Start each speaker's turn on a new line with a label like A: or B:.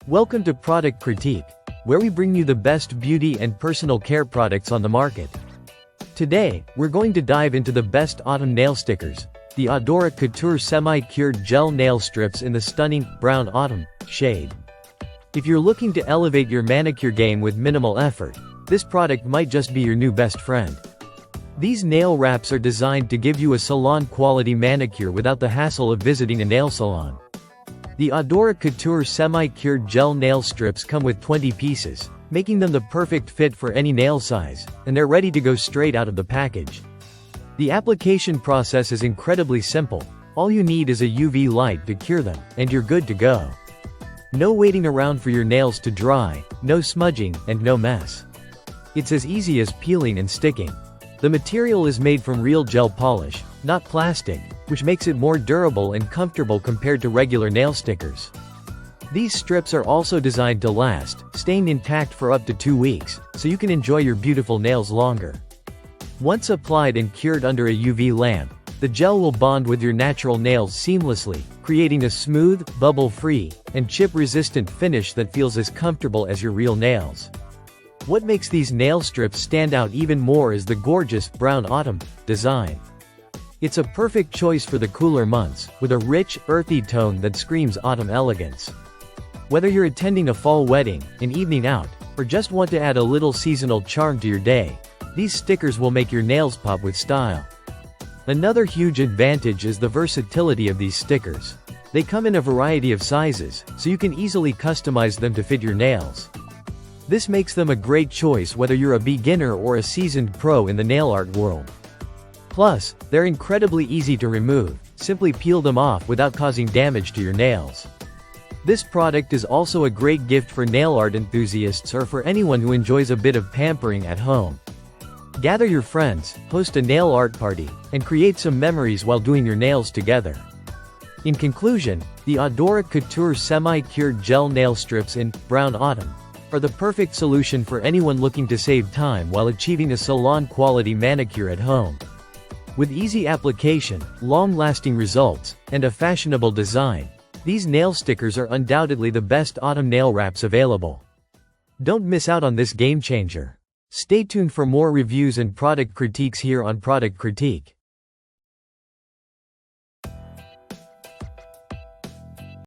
A: Welcome to Product Critique, where we bring you the best beauty and personal care products on the market. Today, we're going to dive into the best autumn nail stickers, the Adora Couture semi-cured gel nail strips in the stunning, brown autumn shade. If you're looking to elevate your manicure game with minimal effort, this product might just be your new best friend. These nail wraps are designed to give you a salon-quality manicure without the hassle of visiting a nail salon. The Adora Couture semi-cured gel nail strips come with 20 pieces, making them the perfect fit for any nail size, and they're ready to go straight out of the package. The application process is incredibly simple. All you need is a UV light to cure them, and you're good to go. No waiting around for your nails to dry, no smudging, and no mess. It's as easy as peeling and sticking. The material is made from real gel polish, not plastic, which makes it more durable and comfortable compared to regular nail stickers. These strips are also designed to last, staying intact for up to 2 weeks, so you can enjoy your beautiful nails longer. Once applied and cured under a UV lamp, the gel will bond with your natural nails seamlessly, creating a smooth, bubble-free, and chip-resistant finish that feels as comfortable as your real nails. What makes these nail strips stand out even more is the gorgeous, brown autumn design. It's a perfect choice for the cooler months, with a rich, earthy tone that screams autumn elegance. Whether you're attending a fall wedding, an evening out, or just want to add a little seasonal charm to your day, these stickers will make your nails pop with style. Another huge advantage is the versatility of these stickers. They come in a variety of sizes, so you can easily customize them to fit your nails. This makes them a great choice whether you're a beginner or a seasoned pro in the nail art world. Plus, they're incredibly easy to remove. Simply peel them off without causing damage to your nails. This product is also a great gift for nail art enthusiasts or for anyone who enjoys a bit of pampering at home. Gather your friends, host a nail art party, and create some memories while doing your nails together. In conclusion, the Adora Couture semi-cured gel nail strips in brown autumn are the perfect solution for anyone looking to save time while achieving a salon-quality manicure at home. With easy application, long-lasting results, and a fashionable design, these nail stickers are undoubtedly the best autumn nail wraps available. Don't miss out on this game changer. Stay tuned for more reviews and product critiques here on Product Critique.